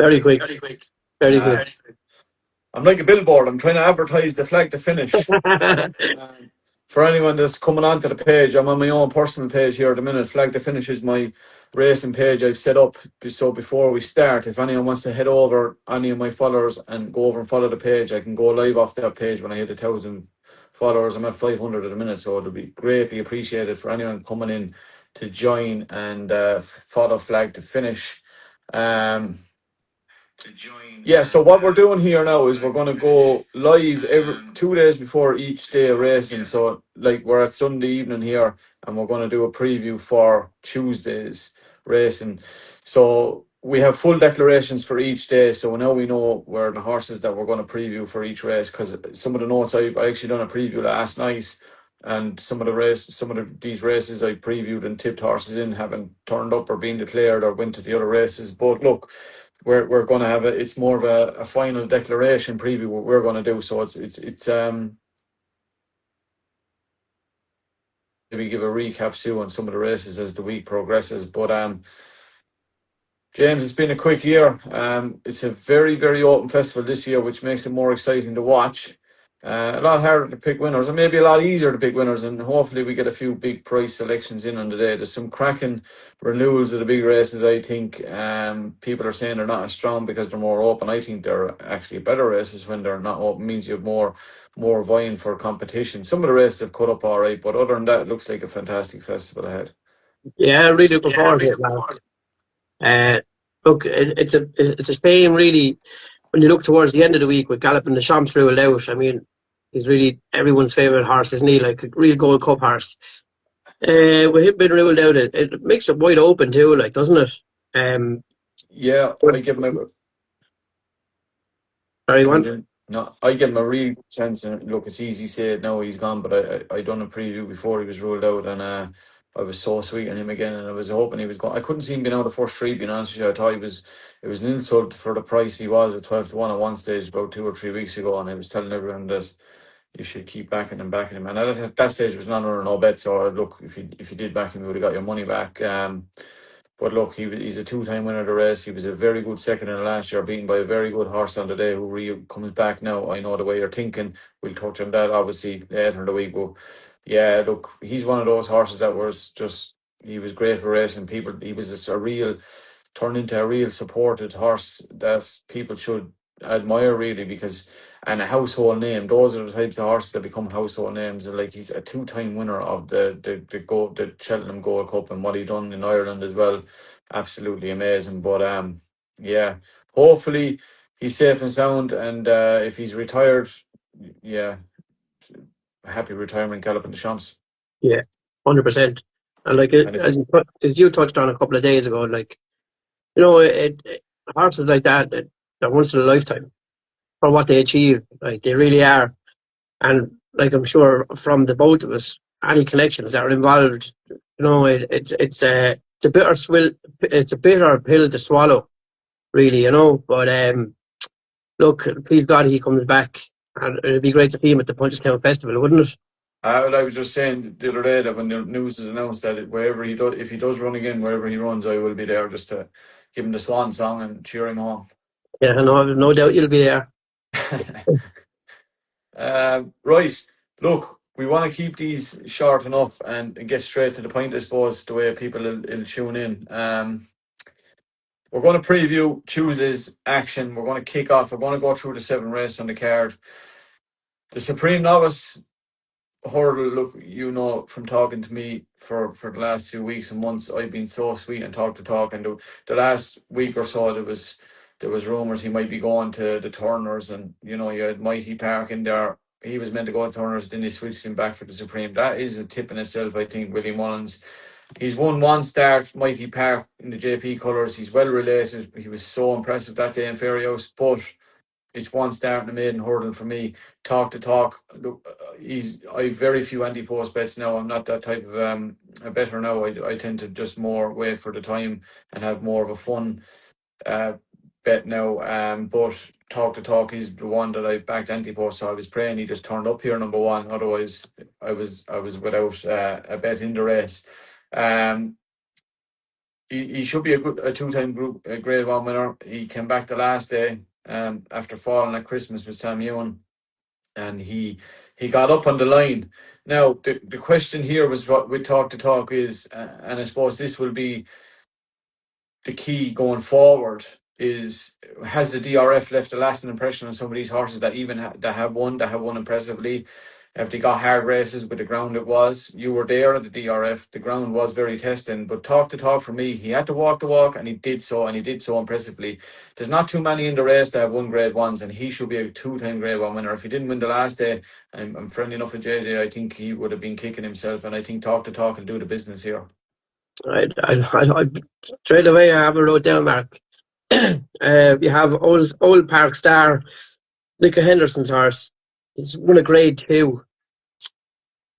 Very quick. Very Uh, quick. I'm like a billboard. I'm trying to advertise the flag to finish. Um, for anyone that's coming onto the page, I'm on my own personal page here at the minute. Flag to Finish is my racing page I've set up. So before we start, if anyone wants to head over, any of my followers, and go over and follow the page, I can go live off that page when I hit 1,000 followers. I'm at 500 at the minute, so it'll be greatly appreciated for anyone coming in to join and follow Flag to Finish. Um, yeah, so what we're doing here now is we're going to go live every 2 days before each day of racing. So, like, we're at Sunday evening here, and we're going to do a preview for Tuesday's racing. So, we have full declarations for each day. So now we know where the horses that we're going to preview for each race. Because some of the notes I actually done a preview last night, and these races I previewed and tipped horses in haven't turned up or been declared or went to the other races. But look, we're going to have it's more of a final declaration preview what we're going to do. So it's maybe give a recap too on some of the races as the week progresses. But James, it's been a quick year. It's a very, very open festival this year, which makes it more exciting to watch. A lot harder to pick winners, and maybe a lot easier to pick winners, and hopefully we get a few big prize selections in on the day. There's some cracking renewals of the big races, I think. People are saying they're not as strong because they're more open. I think they're actually better races when they're not open. It means you have more vying for competition. Some of the races have cut up all right, but other than that, it looks like a fantastic festival ahead. Yeah, really looking forward to it, man. Look, it's a shame, really, when you look towards the end of the week with Galloping the Champs ruled out. I mean, he's really everyone's favourite horse, isn't he? Like a real Gold Cup horse. With him being ruled out, it makes it wide open too, like, doesn't it? Yeah, But, I give him sorry, one. I give him a real chance. And look, it's easy to say it now he's gone, but I done a preview before he was ruled out, and I was so sweet on him again, and I was hoping he was going. I couldn't see him being out of the first three. Being honest with you, I thought it was an insult for the price he was at 12 to 1 at one stage about 2 or 3 weeks ago, and I was telling everyone that you should keep backing him. And at that stage, it was none or no bet. So look, if you did back him, you would have got your money back. But look, he's a two-time winner of the race. He was a very good second in the last year, beaten by a very good horse on the day who really comes back now. I know the way you're thinking. We'll touch on that obviously later in the week. But yeah, look, he's one of those horses that was just, he was great for racing people. He was just turned into a real supported horse that people should admire really, because and a household name. Those are the types of horses that become household names. And like, he's a two-time winner of the Cheltenham Gold Cup, and what he done in Ireland as well, absolutely amazing. But yeah, hopefully he's safe and sound, and if he's retired, yeah, happy retirement, Galloping the Champs. Yeah, 100%. And like, And if as you touched on a couple of days ago, like, horses like that, they're once in a lifetime for what they achieve. Like, they really are. And like, I'm sure from the both of us, any connections that are involved, it's a it's a bitter pill to swallow, really, But look, please God, he comes back, and it'd be great to see him at the Punchestown Festival, wouldn't it? I was just saying the other day that when the news is announced that wherever he does, if he does run again, wherever he runs, I will be there just to give him the swan song and cheer him on. Yeah, no doubt you'll be there. Right. Look, we want to keep these short enough and get straight to the point, I suppose, the way people will tune in. We're going to preview Tuesday's action. We're going to kick off. We're going to go through the 7 races on the card. The Supreme Novice Hurdle, look, from talking to me for the last few weeks and months, I've been so sweet and talk. And the last week or so, there was rumours he might be going to the Turners, and you had Mighty Park in there. He was meant to go to Turners, then they switched him back for the Supreme. That is a tip in itself, I think. Willie Mullins, he's won one start, Mighty Park, in the JP colours. He's well related. He was so impressive that day in Fairyhouse, but it's one start in the maiden hurdle for me. Talk. Look, I've very few anti-post bets now. I'm not that type of a bettor now. I tend to just more wait for the time and have more of a fun bet now. But Talk is the one that I backed anti-post. So I was praying he just turned up here number one. Otherwise, I was without a bet in the race. he should be a two-time group Grade 1 winner. He came back the last day after falling at Christmas with Sam Ewan, and he got up on the line. Now the question here was what with Talk to Talk is, and I suppose this will be the key going forward, is has the DRF left a lasting impression on some of these horses that even that have won impressively? Have they got hard races with the ground? It was, you were there at the DRF, the ground was very testing, but Talk to Talk, for me, he had to walk the walk, and he did so, impressively. There's not too many in the race that have won Grade 1s, and he should be a two-time Grade 1 winner. If he didn't win the last day, I'm friendly enough with JJ, I think he would have been kicking himself, and I think Talk to Talk will do the business here. I straight away I have a wrote down, Mark. You have old Park Star, Nico Henderson's horse. He's won a Grade 2.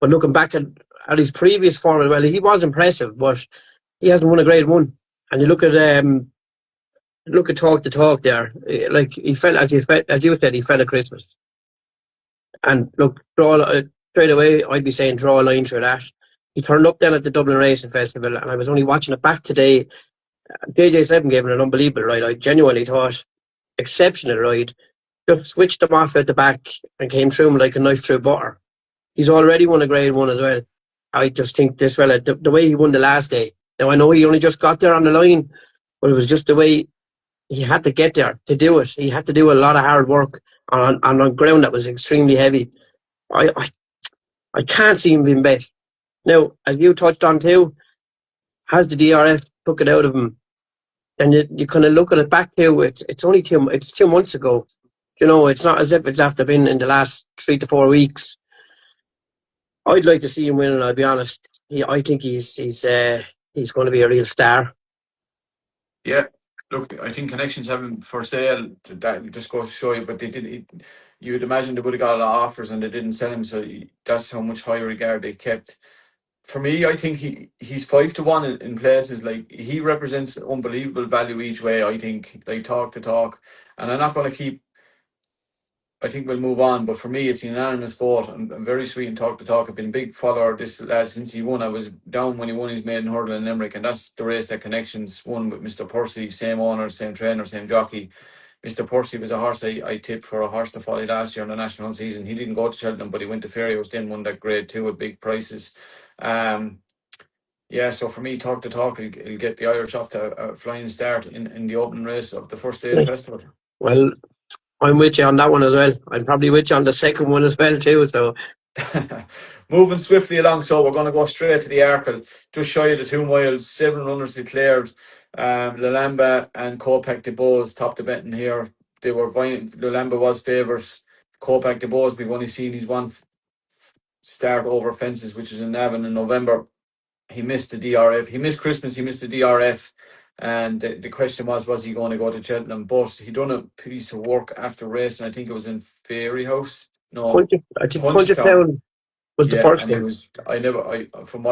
But looking back at his previous form, well, he was impressive, but he hasn't won a Grade 1. And you look at Talk to Talk there, like he fell, as you said, he fell at Christmas. And look, straight away, I'd be saying draw a line through that. He turned up then at the Dublin Racing Festival, and I was only watching it back today. JJ7 gave him an unbelievable ride. I genuinely thought exceptional ride. Just switched him off at the back and came through him like a knife through butter. He's already won a Grade 1 as well. I just think this fella, the way he won the last day. Now, I know he only just got there on the line, but it was just the way he had to get there to do it. He had to do a lot of hard work on ground that was extremely heavy. I can't see him being bet. Now, as you touched on too, has the DRF took it out of him? And you kind of look at it back to it's only 2 months ago. You know, it's not as if it's after been in the last 3 to 4 weeks. I'd like to see him win, and I'll be honest. I think he's going to be a real star. Yeah, look, I think Connections have him for sale. That just goes to show you, but they did. You would imagine they would have got a lot of offers, and they didn't sell him. So that's how much high regard they kept. For me, I think he's 5-1 in places. Like, he represents unbelievable value each way. I think, like, Talk to Talk, and I'm not going to keep. I think we'll move on, but for me, it's a unanimous vote. I'm very sweet and Talk to Talk. I've been a big follower of this lad since he won. I was down when he won his maiden hurdle in Limerick, and that's the race that Connections won with Mr. Percy, same owner, same trainer, same jockey. Mr. Percy was a horse I tipped for a horse to follow last year in the national season. He didn't go to Cheltenham, but he went to Fairyhouse, then won that Grade 2 at big prices. Yeah, so for me, Talk to Talk, he'll get the Irish off to a flying start in the opening race of the first day of the festival. Well, I'm with you on that one as well. I'm probably with you on the second one as well too. So moving swiftly along, so we're going to go straight to the Arkle. Just shy of the 2 miles, 7 runners declared. Lalamba and Copac de Bose topped the betting here. They were Lalamba was favourite. Copac de Bose, we've only seen his one start over fences, which was in Navan in November. He missed the DRF. He missed Christmas. He missed the DRF. And the question was he going to go to Cheltenham? But he done a piece of work after race, and I think it was in Fairyhouse. No, I think Punchestown was the first one. From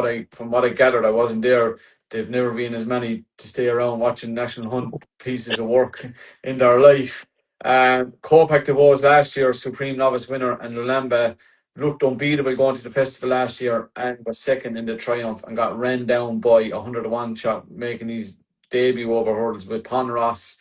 what I gathered, I wasn't there. They've never been as many to stay around watching National Hunt pieces of work in their life. Copac de Vos last year, Supreme Novice winner, and Lulamba looked unbeatable going to the festival last year and was second in the Triumph and got ran down by 101 shot, making his debut over hurdles with Ponross.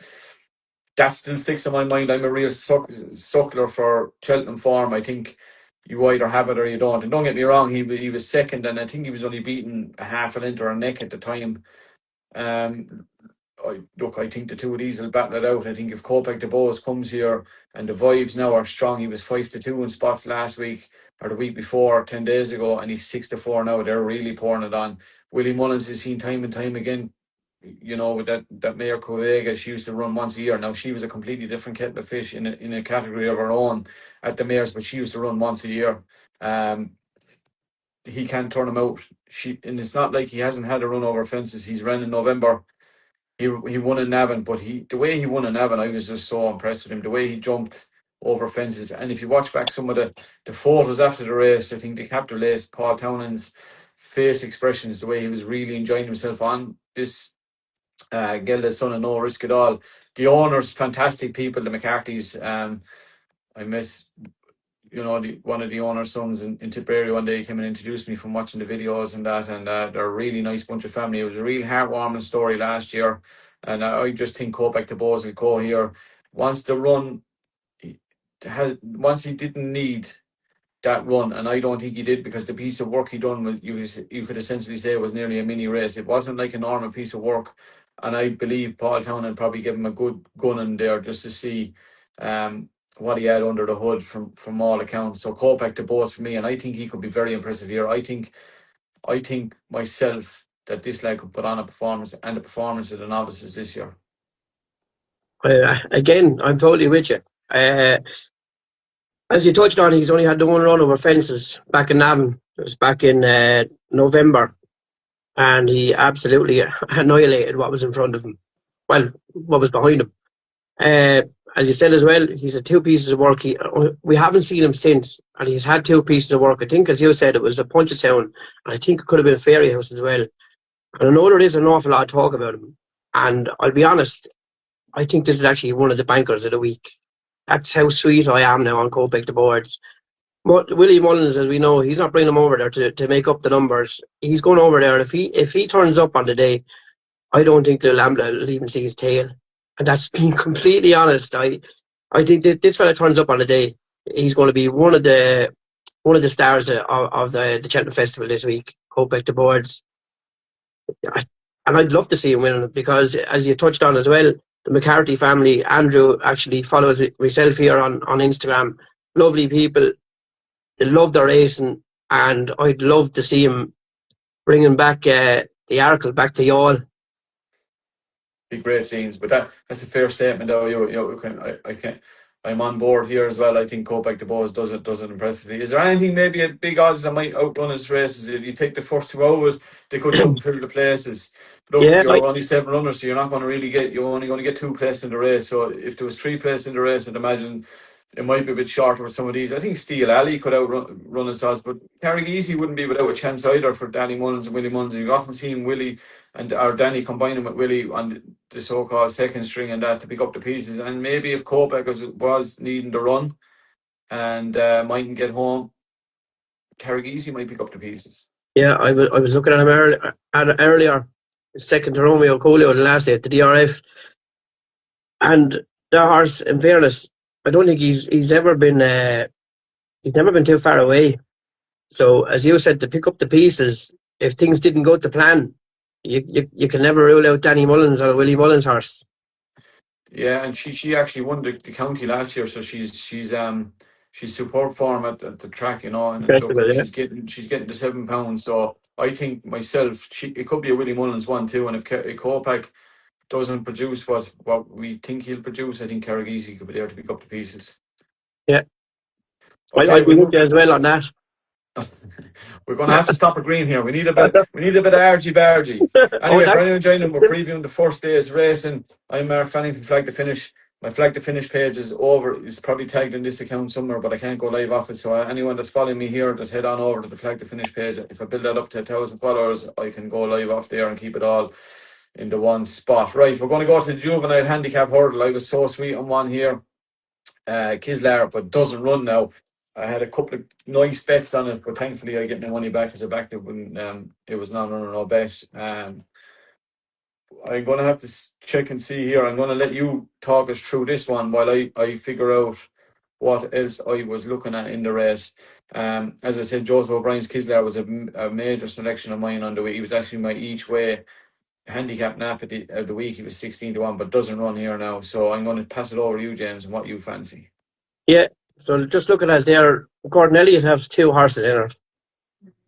That still sticks in my mind. I'm a real suckler for Cheltenham form. I think you either have it or you don't. And don't get me wrong, he was second, and I think he was only beaten a half a length or a neck at the time. I think the two of these will battle it out. I think if Copac de Bose comes here and the vibes now are strong, he was 5-2 in spots last week or the week before, 10 days ago, and he's 6-4 now. They're really pouring it on. Willie Mullins is seen time and time again. You know, with that Mayor Covega, she used to run once a year. Now, she was a completely different kettle of fish in a category of her own at the Mayors, but she used to run once a year. He can't turn him out. And it's not like he hasn't had a run over fences. He's ran in November. He won in Navan, but the way he won in Navan, I was just so impressed with him. The way he jumped over fences, and if you watch back some of the photos after the race, I think they capture Paul Townend's face expressions, the way he was really enjoying himself on this Gelda's son and no risk at all. The owners, fantastic people, the McCarthy's. I met one of the owner's sons in Tipperary one day came and introduced me from watching the videos and that, and they're a really nice bunch of family. It was a real heartwarming story last year, and I just think Copac de Bois will go here. Once the run, once he didn't need that run, and I don't think he did, because the piece of work he done was, you could essentially say, was nearly a mini race. It wasn't like a normal piece of work, and I believe Paul Townend probably gave him a good gun in there just to see what he had under the hood from all accounts. So Copac de Bois for me, and I think he could be very impressive here. I think myself that this lad could put on a performance, and the performance of the novices this year. Again, I'm totally with you. As you touched on, he's only had the one run over fences back in Navan. It was back in November, and he absolutely annihilated what was in front of him. Well, what was behind him. As you said as well, he's had 2 pieces of work. We haven't seen him since, and he's had 2 pieces of work. I think, as you said, it was a Punchestown, and I think it could have been Fairy House as well. And I know there is an awful lot of talk about him. And I'll be honest, I think this is actually one of the bankers of the week. That's how sweet I am now on Copac de Bois. But Willie Mullins, as we know, he's not bringing him over there to make up the numbers. He's going over there. If he turns up on the day, I don't think the Lambda will even see his tail. And that's being completely honest. I think that this fella turns up on the day, he's going to be one of the stars of the Cheltenham Festival this week. Copac de Bois. And I'd love to see him win it, because, as you touched on as well, the McCarthy family, Andrew actually follows myself here on Instagram. Lovely people. They love their racing, and I'd love to see him bringing back the Arkle back to Youghal. Be great scenes, but that's a fair statement though. I'm on board here as well. I think Copac de Bois does it impressively. Is there anything maybe at big odds that might outrun his races? If you take the first 2 hours, they could fill the places. But you're only 7 runners, so you're not going to really you're only going to get 2 places in the race. So if there was 3 places in the race, I'd imagine it might be a bit shorter with some of these. I think Steel Alley could outrun his odds, but Carrigeezy wouldn't be without a chance either for Danny Mullins and Willie Mullins. You've often seen Willie or Danny combining with Willie on the so-called second string and that to pick up the pieces. And maybe if Copac was needing to run and mightn't get home, Carrigeezy might pick up the pieces. Yeah, I was looking at him earlier, second to Romeo Colio the last day at the DRF, and the horse, in fairness, I don't think he's never been too far away. So, as you said, to pick up the pieces, if things didn't go to plan, you can never rule out Danny Mullins or Willie Mullins' horse. Yeah, and she actually won the county last year, so she's superb form at the track, and she's getting the £7. So I think myself, it could be a Willie Mullins one too. And if Copac doesn't produce what we think he'll produce, I think Carrigeezy could be there to pick up the pieces. Yeah, I'd be with you as well on that. We're going to have to stop at green here. We need a bit of argy-bargy. Anyway, for anyone joining, we're previewing the first day's racing. I'm Mark Fanning from Flag to Finish. My Flag to Finish page is over. It's probably tagged in this account somewhere, but I can't go live off it. So anyone that's following me here, just head on over to the Flag to Finish page. If I build that up to 1,000 followers, I can go live off there and keep it all in the one spot. Right, we're going to go to the juvenile handicap hurdle. I was so sweet on one here. Kislar, but doesn't run now. I had a couple of nice bets on it, but thankfully I get my money back as I backed it when it was non-runner, no bet. I'm going to have to check and see here. I'm going to let you talk us through this one while I figure out what else I was looking at in the race. As I said, Joseph O'Brien's Kislar was a major selection of mine on the week. He was actually my each way handicap nap of the week. He was 16-1, but doesn't run here now. So I'm going to pass it over to you, James, and what you fancy. Yeah. So just looking at there, Gordon Elliott has 2 horses in it.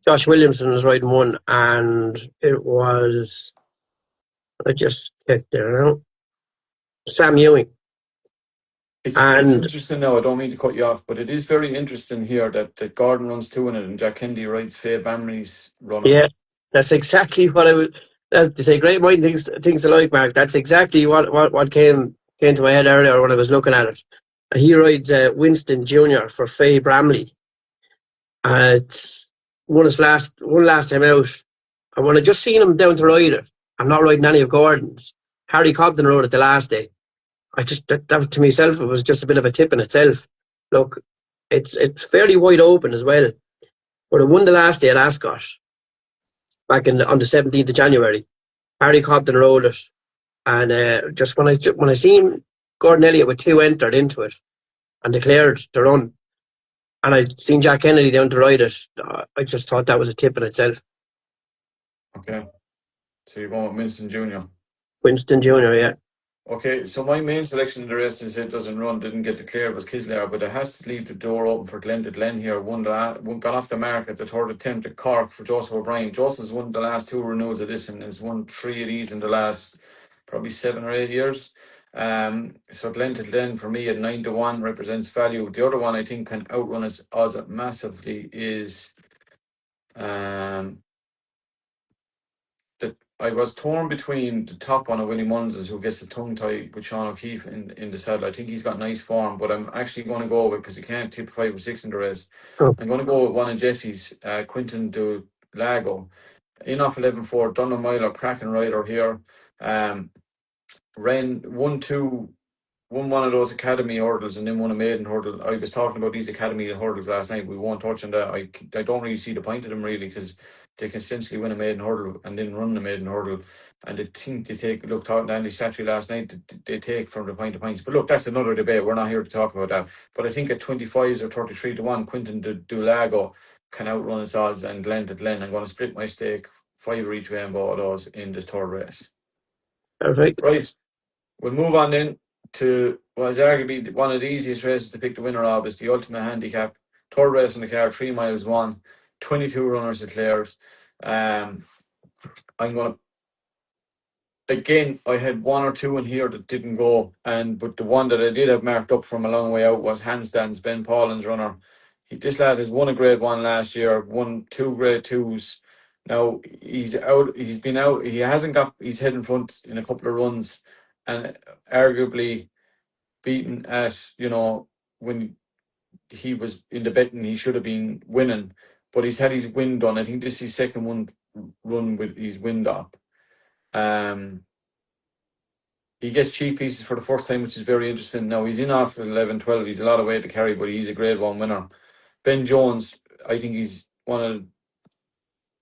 Josh Williamson was riding one, and it was, I just checked there now, Sam Ewing. It's interesting now, I don't mean to cut you off, but it is very interesting here that Gordon runs 2 in it and Jack Kennedy rides Faye Bamry's runner. Yeah, that's exactly what I would, to say great mind things alike, Mark. That's exactly what came to my head earlier when I was looking at it. He rides Winston Jr. for Faye Bramley. It's one last time out. And when I just seen him down to ride it, I'm not riding any of Gordon's. Harry Cobden rode it the last day. That to myself, it was just a bit of a tip in itself. Look, it's fairly wide open as well. But it won the last day at Ascot back on the 17th of January. Harry Cobden rode it, and just when I seen Gordon Elliott with two entered into it and declared to run, and I seen Jack Kennedy down to ride it, I just thought that was a tip in itself. Okay. So you're going with Winston Jr. Winston Jr., yeah. Okay, so my main selection in the race is it doesn't run, didn't get declared, was Kislyar, but I had to leave the door open for Glen here. One gone off the mark at the third attempt at Cork for Joseph O'Brien. Joseph's won the last two renewals of this and has won three of these in the last probably 7 or 8 years. So Glen for me at 9-1 represents value. The other one I think can outrun its odds massively is that I was torn between the top one of Willie Mullins, who gets a tongue tie with Sean O'Keefe in the saddle. I think he's got nice form, but I'm actually going to go with, because he can't tip 5 or 6 in the race. Oh. I'm going to go with one of Jesse's, Quinton de Lago. In off 11-4, done a mile or cracking rider here. Ran 1-2. Won one of those academy hurdles and then won a maiden hurdle. I was talking about these academy hurdles last night. We won't touch on that. I don't really see the point of them really, because they can essentially win a maiden hurdle and then run the maiden hurdle. And I think they take, look, talking to Andy Statry last night, they take from the point to points. But look, that's another debate. We're not here to talk about that. But I think at 25s or 33-1, Quinton de Lago can outrun its odds, and Glen to Glen. I'm going to split my stake 5 each way on both of those in the third race. Perfect. Right. We'll move on then to what is arguably one of the easiest races to pick the winner of, is the Ultimate Handicap. Third race in the car, 3 miles won, 22 runners declared. I'm going to, again, I had 1 or 2 in here that didn't go, but the one that I did have marked up from a long way out was Handstands, Ben Paulin's runner. This lad has won a grade 1 last year, won 2 grade 2s. Now he's out. He's been out. He hasn't got his head in front in a couple of runs, and arguably beaten at, when he was in the betting, he should have been winning, but he's had his win done. I think this is his second run with his wind up. He gets cheap pieces for the first time, which is very interesting. Now he's in off 11-12. He's a lot of weight to carry, but he's a grade 1 winner. Ben Jones, I think he's one of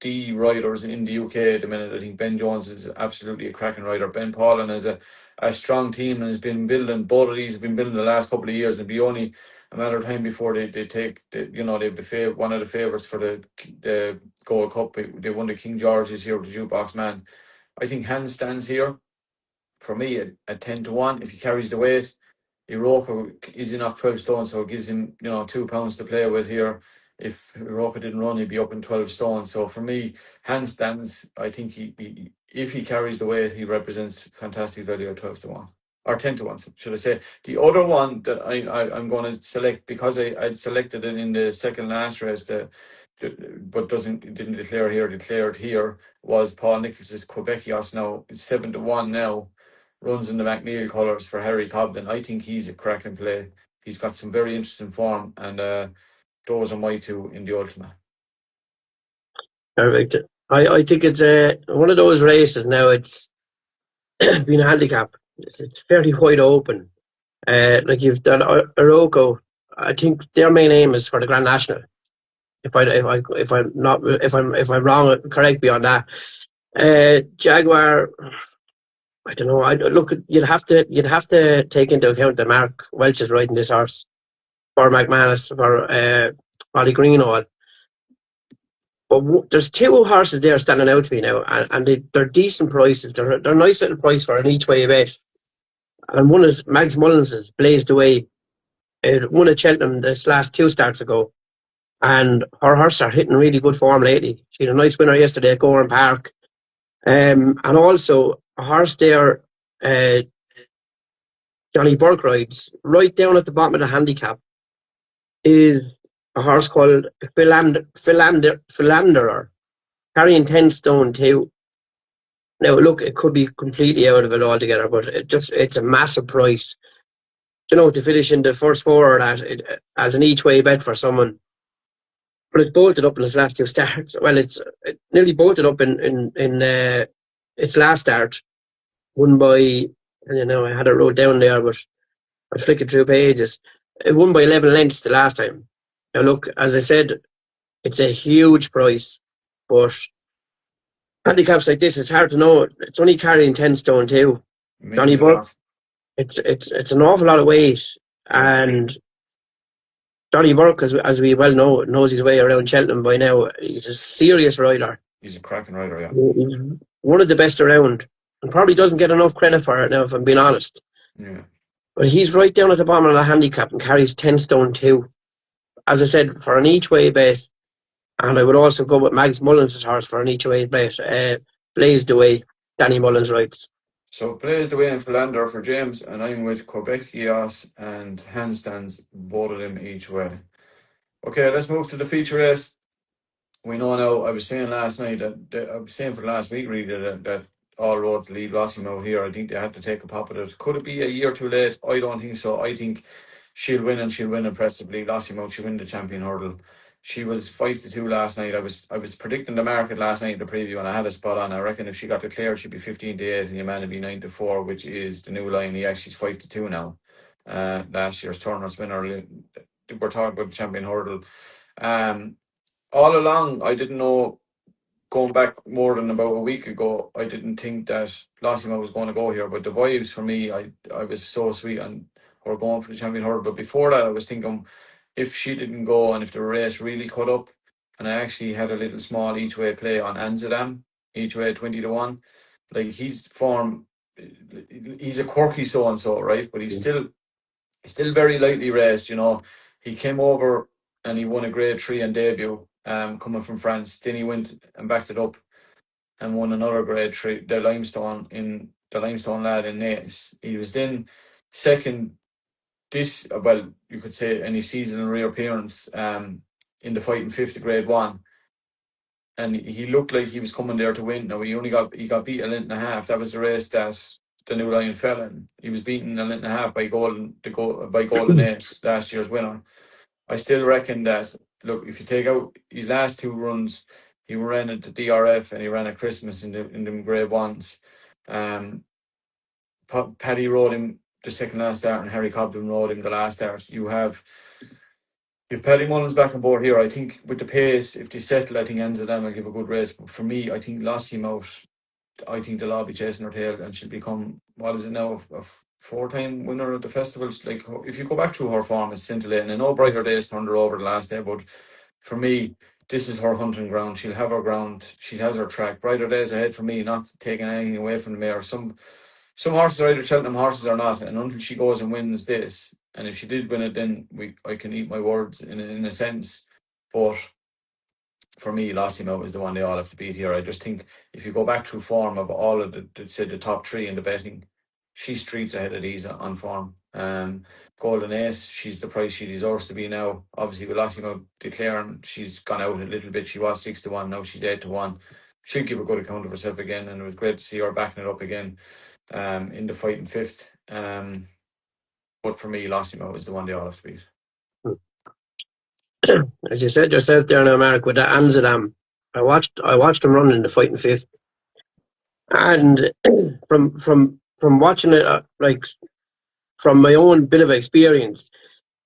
the riders in the UK at the minute. I think Ben Jones is absolutely a cracking rider. Ben Paulin is a strong team and has been building. Both of these have been building the last couple of years. It'll be only a matter of time before they take they've one of the favourites for the Gold Cup. They won the King George this year with the Jukebox Man. I think Handstands here for me at 10-1 if he carries the weight. Iroka is in off 12 stone, so it gives him 2 pounds to play with here. If Iroka didn't run, he'd be up in 12 stone. So for me, Handstands, I think if he carries the weight, he represents fantastic value at 12-1 or 10-1, should I say. The other one that I'm going to select, because I'd selected it in the second last race, but didn't declared here, was Paul Nichols's Quebecios. Now it's 7-1 now. Runs in the McNeil colours for Harry Cobden. I think he's a cracking play. He's got some very interesting form, and those are my 2 in the Ultimate. Perfect. I think it's one of those races now. It's been a handicap. It's fairly wide open. Like you've done Iroko. I think their main aim is for the Grand National. If I'm wrong, correct me on that. Jaguar. I don't know. Look. You'd have to take into account that Mark Welch is riding this horse for McManus, for Ollie Greenall. But there's 2 horses there standing out to me now, and they're decent prices. They're a nice little price for an each way bet. And one is Mags Mullins's Blazed Away. It won at Cheltenham this last 2 starts ago, and her horse are hitting really good form lately. She had a nice winner yesterday at Goran Park. And also a horse there, Johnny Burke rides right down at the bottom of the handicap, is a horse called Philanderer, carrying 10 stone too. Now look, it could be completely out of it altogether, but it's a massive price. To finish in the first 4 or that as an each way bet for someone. But it's bolted up in its last 2 starts. Well, it nearly bolted up in its last start, won by, and I had it wrote down there, but I'm flicking through pages. It won by 11 lengths the last time. Now look, as I said, it's a huge price, but handicaps like this, it's hard to know. It's only carrying 10 stone too. It means Johnny a Burke, lot. it's an awful lot of weight, Yeah, and Johnny Burke, as we well know, knows his way around Cheltenham by now. He's a serious rider. he's a cracking rider. Yeah, He's one of the best around, and probably doesn't get enough credit for it now, if I'm being honest. yeah. But he's right down at the bottom of the handicap and carries 10 stone too. As I said, for an each way bet, and I would also go with Mags Mullins' horse for an each way bet. Blaze the way, Danny Mullins rides. So plays the way in Philander for James, and I'm with Quebec Eos and Handstands, both of them each way. Okay, let's move to the feature race. We know now. I was saying last night I was saying for last week really that all roads lead Rossimo here. I think they had to take a pop at it. Could it be a year too late? I don't think so. I think she'll win, and she'll win impressively. Rossimo, she'll win the champion hurdle. She was 5-2 last night. I was predicting the market last night in the preview, and I had a spot on. I reckon if she got declared, she'd be 15-8, and your man would be 9-4, which is the new line. He actually's 5-2 now. Last year's Turner's winner. We're talking about the champion hurdle. Um, all along, I didn't know, going back more than about a week ago, I didn't think that Lossima was going to go here. But the vibes for me, I was so sweet on her going for the champion hurdle. But before that, I was thinking if she didn't go and if the race really cut up, and I actually had a little small each way play on Anzadam, each way 20-1. Like his form, he's a quirky so and so, right? But he's still very lightly raced. He came over and he won a grade 3 on debut, coming from France. Then he went and backed it up and won another grade 3, the limestone lad in Naas. He was then second you could say any season reappearance in the fighting fifth of grade 1. And he looked like he was coming there to win. Now he got beat a length and a half. That was the race that the New Lion fell in. He was beaten a length and a half by Golden Ace, last year's winner. I still reckon that, look, if you take out his last 2 runs, he ran at the DRF and he ran at Christmas in them grade 1s. Paddy rode him the second last start and Harry Cobden rode him the last start. You have Paddy Mullins back on board here. I think with the pace, if they settle, I think Anzadam will give a good race. But for me, I think lost him out. I think they'll all be chasing her tail and she'll become, what is it now, a 4-time winner at the festivals. Like, if you go back through her form, it's scintillating. I know Brighter Days turned her over the last day, but for me, this is her hunting ground. She'll have her ground. She has her track. Brighter Days ahead for me, not taking anything away from the mare. Some horses are either Cheltenham horses or not, and until she goes and wins this, and if she did win it, then I can eat my words in a sense. But for me, Lossimo is the one they all have to beat here. I just think if you go back through form of all of the top 3 in the betting, she's streets ahead of these on form. Golden Ace, she's the price she deserves to be now. Obviously, with Lossimo declaring, she's gone out a little bit. She was 6-1, now she's 8-1. She'll give a good account of herself again, and it was great to see her backing it up again in the fighting fifth. But for me, Lossimo is the one they all have to beat. As you said yourself there now, Mark, with that Amsterdam, I watched him run in the fighting fifth, and from watching it, like from my own bit of experience,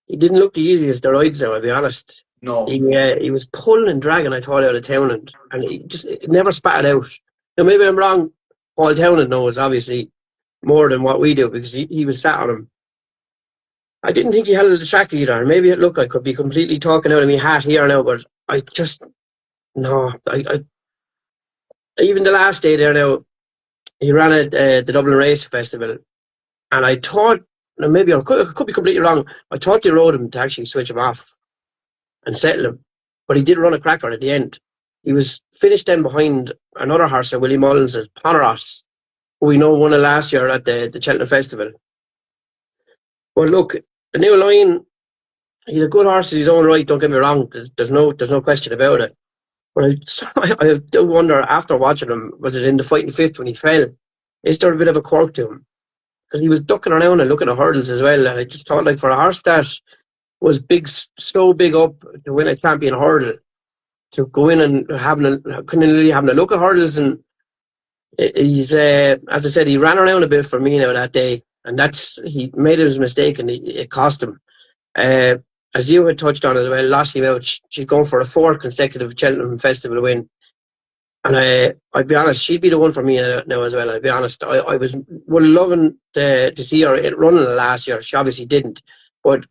he didn't look the easiest to ride. So I'll be honest. No, He was pulling and dragging, I thought, out of Townend, and he just never spat it out. Now maybe I'm wrong. Paul Townend knows obviously more than what we do because he was sat on him. I didn't think he held the track either. Maybe I could be completely talking out of my hat here now, but I just no. I even the last day there now, he ran at the Dublin Race Festival, and I thought, now maybe I could be completely wrong. I thought they rode him to actually switch him off and settle him, but he did run a cracker at the end. He was finished then behind another horse, Willie Mullins' Poneros, who we know won it last year at the Cheltenham Festival. Well, look, the New Lion, he's a good horse in his own right. Don't get me wrong. There's no question about it. But I do wonder, after watching him, was it in the fighting fifth when he fell? Is there a bit of a quirk to him? Because he was ducking around and looking at hurdles as well. And I just thought, like, for a horse that was big, so big up to win a champion hurdle, to go in and having a look at hurdles, and he's as I said, he ran around a bit for me now that day, and he made his mistake and it cost him. as you had touched on as well, last year out, she's going for a 4th consecutive Cheltenham Festival win. And I'd be honest, she'd be the one for me now as well. I'd be honest. I was loving to see her running the last year. She obviously didn't. But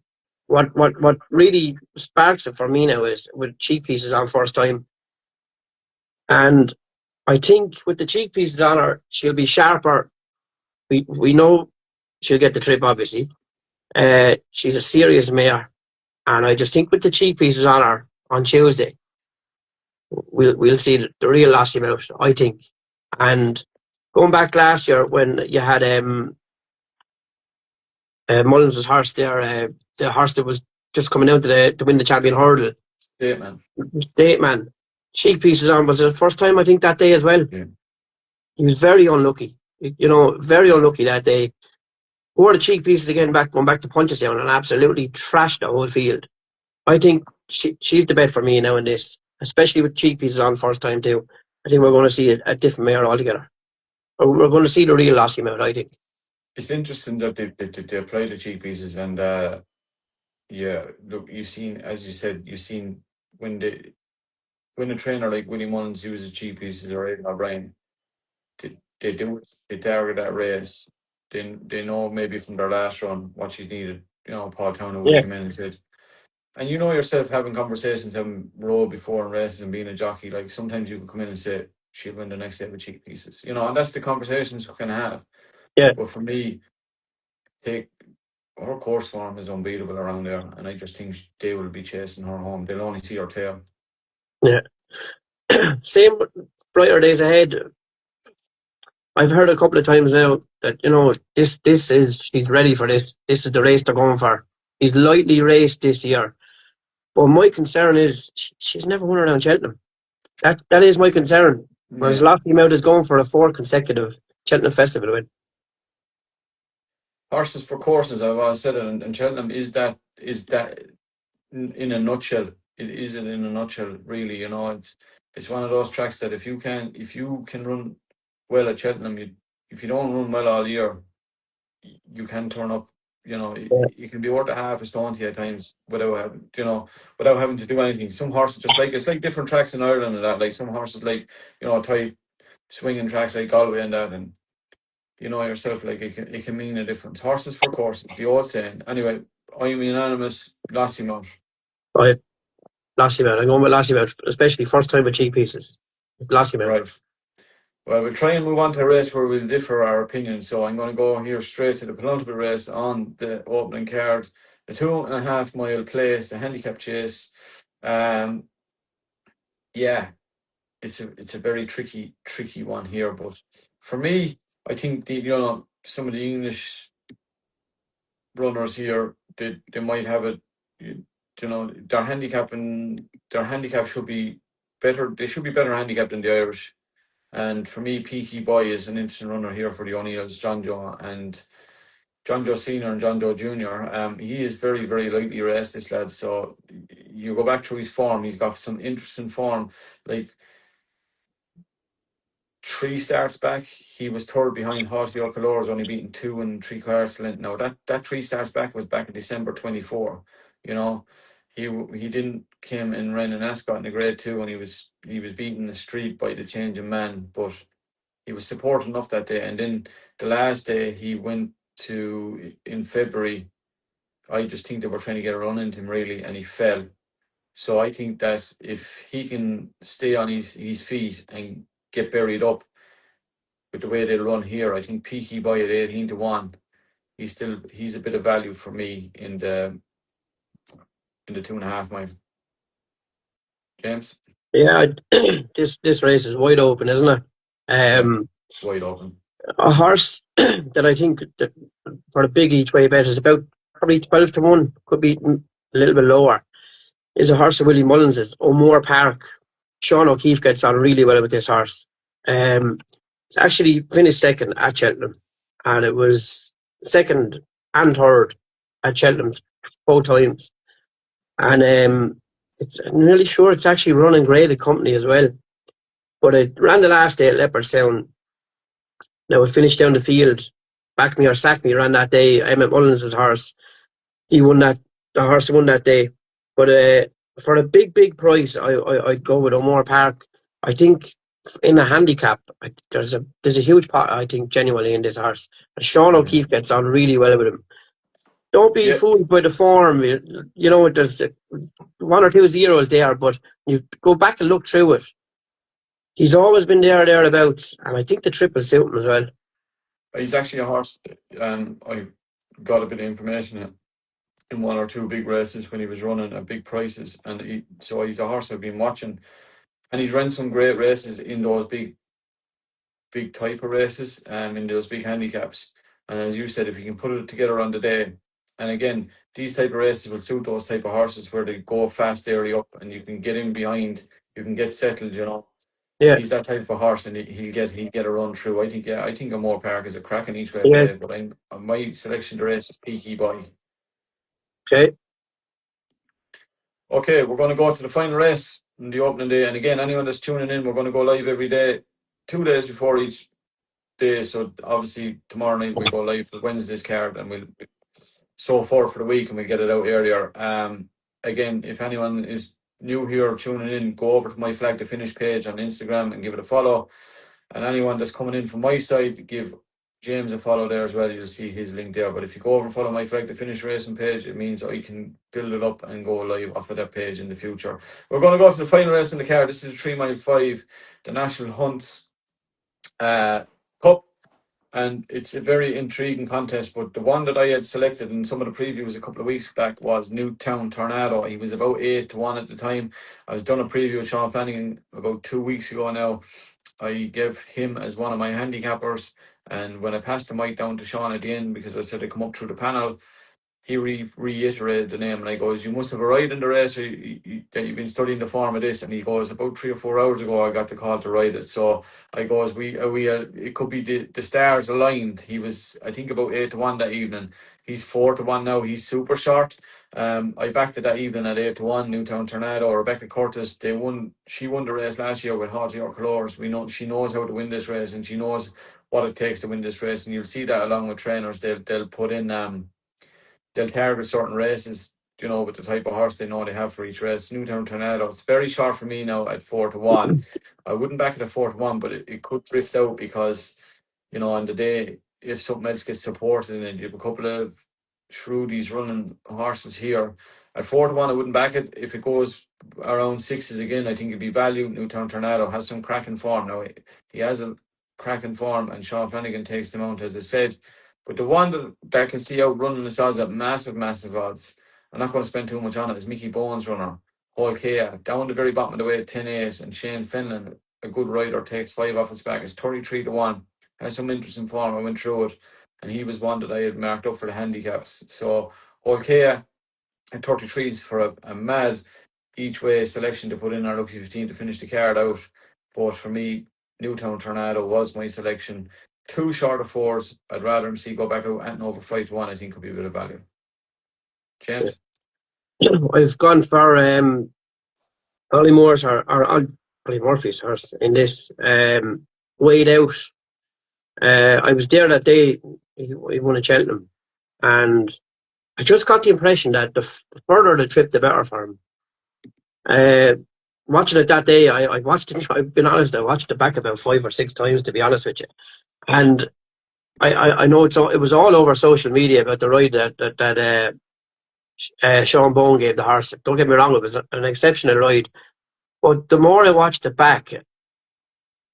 what really sparks it for me now is with cheek pieces on first time. And I think with the cheek pieces on her, she'll be sharper. We know she'll get the trip, obviously. She's a serious mare. And I just think with the cheek pieces on her on Tuesday, we'll see the real Lassie out, I think. And going back last year when you had Mullins' horse there, the horse that was just coming out to win the champion hurdle. State man. Cheek pieces on was the first time, I think, that day as well. Yeah. He was very unlucky. Very unlucky that day. Wore the cheek pieces again going back to Punchestown and absolutely trashed the whole field. I think she's the bet for me now in this, especially with cheek pieces on first time too. I think we're going to see a different mare altogether. We're going to see the real Lassie out, I think. It's interesting that they apply the cheek pieces, and look, you've seen, as you said, when a trainer like Willie Mullins uses cheek pieces or Aidan O'Brien, they do it, they target that race. They know maybe from their last run what she's needed. Paul Townend would come in and said, and yourself having conversations, having rode before in races and being a jockey, like sometimes you can come in and say she'll win the next day with cheek pieces, and that's the conversations we can have. Yeah. But for me, her course form is unbeatable around there, and I just think they will be chasing her home. They'll only see her tail. Yeah. Same brighter days ahead. I've heard a couple of times now that, she's ready for this. This is the race they're going for. She's lightly raced this year. But my concern is she's never won around Cheltenham. That is my concern. Whereas Lassie Mount is going for a 4th consecutive Cheltenham Festival win. Horses for courses, I've always said it, and Cheltenham is that in a nutshell. It is in a nutshell, really. It's one of those tracks that if you can run well at Cheltenham, if you don't run well all year, you can turn up. It can be worth a half a stone to you at times without having to do anything. Some horses it's like different tracks in Ireland and that. Like some horses like tight swinging tracks like Galway and that, and yourself, like it can mean a difference. Horses for courses, the old saying. Anyway, I'm unanimous. Lassie Mount. Right. Lassie Mount. I'm going with Lassie Mount, especially first time with cheek pieces. Lassie Mount. Right. Well, we'll try and move on to a race where we'll differ our opinions. So I'm going to go here straight to the penultimate race on the opening card, the 2.5 mile plate, the handicap chase. It's a very tricky one here. But for me, I think some of the English runners here, they might have it. Their handicap should be better. They should be better handicapped than the Irish. And for me, Peaky Boy is an interesting runner here for the O'Neills, John Joe Senior and John Joe Junior. He is very, very lightly raced, this lad. So you go back through his form, he's got some interesting form. Like 3 starts back, he was 3rd behind Haughty O'Callores, only beaten 2 and 3/4 length. Now that 3 starts back was back in December 24. He didn't came and ran an Ascot in the Grade 2, and he was beaten the street by the changing man, but he was supported enough that day. And then the last day he went to in February, I just think they were trying to get a run into him really, and he fell. So I think that if he can stay on his feet and get buried up with the way they'll run here, I think Peaky Boy at 18-1, he's a bit of value for me in the 2.5 mile. James? Yeah, this race is wide open, isn't it? Wide open. A horse that I think that for a big each way bet is about probably 12-1, could be a little bit lower, is a horse of Willie Mullins', O'Moore Park. Sean O'Keefe gets on really well with this horse. It's actually finished 2nd at Cheltenham, and it was 2nd and 3rd at Cheltenham both times. And I'm really sure it's actually running graded company as well. But it ran the last day at Leopardstown. Now it finished down the field. Back Me or Sack Me ran that day. Emmett Mullins' horse. He won that the horse won that day. But for a big price, I'd go with O'More Park. I think in a handicap, there's a huge pot, I think, genuinely in this horse. And Sean O'Keefe gets on really well with him. Don't be Yeah, fooled by the form. You know, there's one or two zeros there, but you go back and look through it. He's always been thereabouts, and I think the triple suit him as well. he's actually a horse, and I got a bit of information in one or two big races when he was running at big prices, and so he's a horse I've been watching, and he's run some great races in those big type of races, in those big handicaps. And as you said, if you can put it together on the day, and again, these type of races will suit those type of horses where they go fast early up, and you can get in behind, you can get settled. Yeah, He's that type of a horse, and he'll get a run through. I think Amore Park is a cracking each way yeah, play, but my selection the race is Peaky Boy. okay, Okay, we're going to go to the final race in the opening day, and again, anyone that's tuning in, we're going to go live every day, 2 days before each day. So obviously tomorrow night we go live for Wednesday's card, and we'll so forth for the week, and we get it out earlier. Again, if anyone is new here or tuning in, go over to my Flag to Finish page on Instagram and give it a follow. And anyone that's coming in from my side, give James a follow there as well. You'll see his link there. But if you go over and follow my Flag to Finish racing page, it means I can build it up and go live off of that page in the future. We're going to go to the final race in the car. This is a 3 mile 5, the National Hunt Cup. And it's a very intriguing contest. But the one that I had selected in some of the previews a couple of weeks back was Newtown Tornado. He was about 8-1 at the time. I was done a preview with Sean Flanagan about 2 weeks ago now. I gave him as one of my handicappers, and when I passed the mic down to Sean at the end, because I said I'd come up through the panel, he reiterated the name, and I goes, "You must have arrived in the race, or that you've been studying the form of this." And he goes, "About 3 or 4 hours ago, I got the call to ride it." So I goes, it could be the stars aligned. He was, I think, about 8-1 that evening. He's 4-1 now. He's super short. I backed it that evening at 8-1. Newtown Tornado, Rebecca Curtis. She won the race last year with Hot York Colors. We know she knows how to win this race, and she knows what it takes to win this race. And you'll see that along with trainers, they'll put in they'll target certain races, with the type of horse they know they have for each race. Newtown Tornado, it's very short for me now at 4-1. I wouldn't back it at 4-1, but it could drift out because, on the day, if something else gets supported and you have a couple of shrewdies running horses here, at 4-1, I wouldn't back it. If it goes around sixes again, I think it'd be value. Newtown Tornado has some cracking form. Now, he has a cracking form, and Sean Flanagan takes them out, as I said. But the one that can see out running the odds at massive odds, I'm not going to spend too much on it, is Mickey Bones' runner, Holkea, down the very bottom of the way at 10-8, and Shane Fenlon, a good rider, takes 5 off its back. It's 33-1. Has some interesting form. I went through it, and he was one that I had marked up for the handicaps. So Holkea at 33 is for a mad each way selection to put in our lucky 15 to finish the card out. But for me, Newtown Tornado was my selection. 2 short of 4s. I'd rather him see go back out and over 5-1. I think could be a bit of value. James? I've gone for Ollie Moore's or Ollie Murphy's horse in this. Weighed out. I was there that day. He won at Cheltenham, and I just got the impression that the further the trip, the better for him. Watching it that day, I watched it. I've been honest. I watched it back about 5 or 6 times, to be honest with you. And I know it was all over social media about the ride that Sean Bone gave the horse. Don't get me wrong, it was an exceptional ride. But the more I watched it back,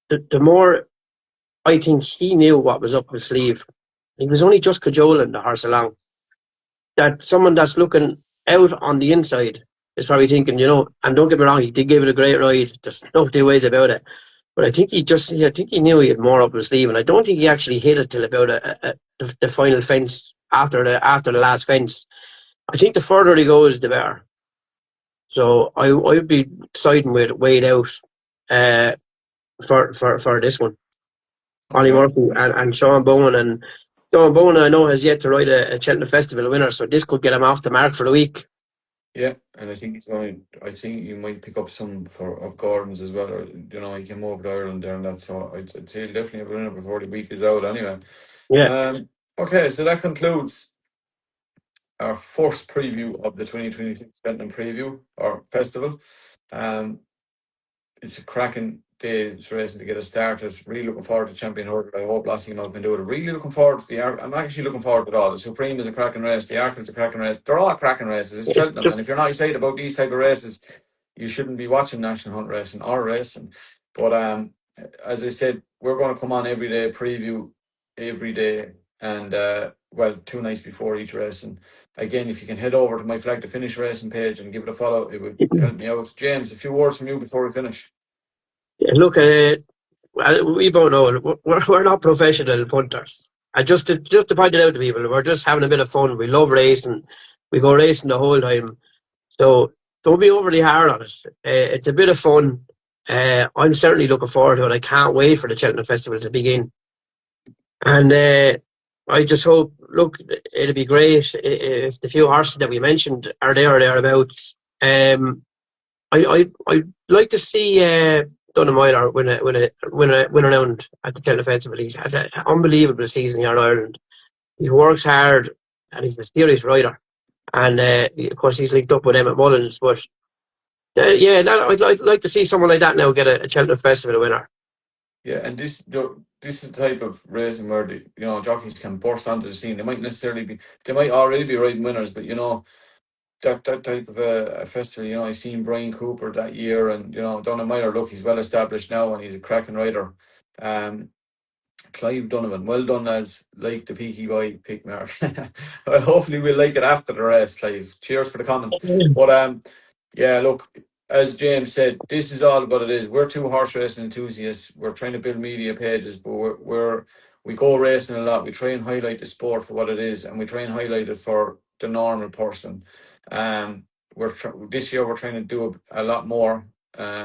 the more I think he knew what was up his sleeve. He was only just cajoling the horse along. That someone that's looking out on the inside is probably thinking, and don't get me wrong, he did give it a great ride. There's no two ways about it. But I think he knew he had more up his sleeve, and I don't think he actually hit it till about the final fence after the last fence. I think the further he goes, the better. So I would be siding with Wade out for this one. Ollie Murphy and Sean Bowen. And Sean Bowen, I know, has yet to ride a Cheltenham Festival winner, so this could get him off the mark for the week. Yeah, and I think he's going. I think you might pick up some of Gordon's as well. Or, he came over to Ireland there and that. So I'd say he'll definitely have a winner before the week is out. Anyway. Yeah. Okay, so that concludes our first preview of the 2026 Cheltenham preview or festival. It's a cracking day's racing to get us started. Really looking forward to Champion Hurdle. I hope Lassie and all can do it. Really looking forward to the Arc. I'm actually looking forward to it all. The Supreme is a cracking race. The Arc is a cracking race. They're all cracking races. It's Cheltenham, and if you're not excited about these type of races, you shouldn't be watching National Hunt Racing or racing. But as I said, we're going to come on every day, preview every day, and 2 nights before each race. And again, if you can head over to my Flag to Finish racing page and give it a follow, it would help me out. James, a few words from you before we finish. Yeah, look, we both know we're not professional punters. And just to point it out to people, we're just having a bit of fun. We love racing. We go racing the whole time. So don't be overly hard on us. It's a bit of fun. I'm certainly looking forward to it. I can't wait for the Cheltenham Festival to begin. And I just hope, look, it'll be great if the few horses that we mentioned are there or thereabouts. I'd like to see Dunham win around at the Cheltenham Festival. He's had an unbelievable season here in Ireland. He works hard and he's a serious rider. And of course, he's linked up with Emmett Mullins. But I'd like to see someone like that now get a Cheltenham Festival winner. Yeah, and this is the type of racing where jockeys can burst onto the scene. They might already be riding winners, but that type of a festival. I seen Brian Cooper that year, and Dunham Miller. Look, he's well established now, and he's a cracking rider. Clive Donovan, well done, lads. Like the peaky boy pick mark. Well, hopefully we'll like it after the race, Clive. Cheers for the comment. But look, as James said, this is all what it is. We're two horse racing enthusiasts. We're trying to build media pages, but we go racing a lot. We try and highlight the sport for what it is, and we try and highlight it for the normal person. This year we're trying to do a lot more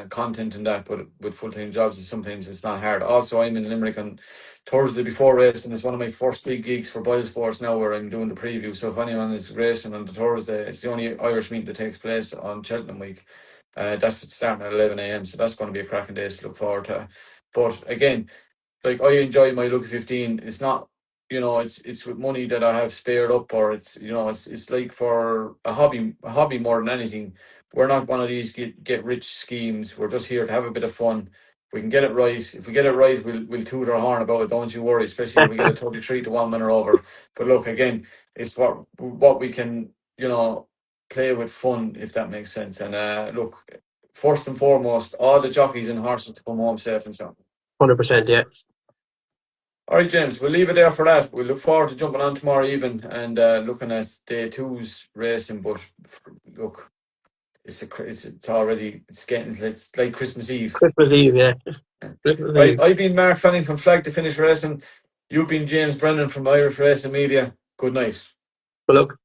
content in that, but with full-time jobs, sometimes it's not hard. Also, I'm in Limerick on Thursday before racing. It's one of my first big gigs for Boyle Sports now, where I'm doing the preview. So if anyone is racing on the Thursday, it's the only Irish meeting that takes place on Cheltenham week. That's starting at 11 a.m. So that's going to be a cracking day to look forward to. But again, like, I enjoy my Lucky 15. It's not, it's with money that I have spared up, or it's like for a hobby more than anything. We're not one of these get rich schemes. We're just here to have a bit of fun. We can get it right. If we get it right, we'll toot our horn about it. Don't you worry, especially if we get a 33-1 winner over. But look, again, it's what we can, play with fun, if that makes sense. And look, first and foremost, all the jockeys and horses to come home safe and sound. 100%, yeah. All right, James, we'll leave it there for that. We look forward to jumping on tomorrow evening and looking at day 2's racing. But look, it's like Christmas Eve. Christmas Eve, yeah. Right, I've been Mark Fanning from Flag to Finish Racing. You've been James Brennan from Irish Racing Media. Good night. Good luck.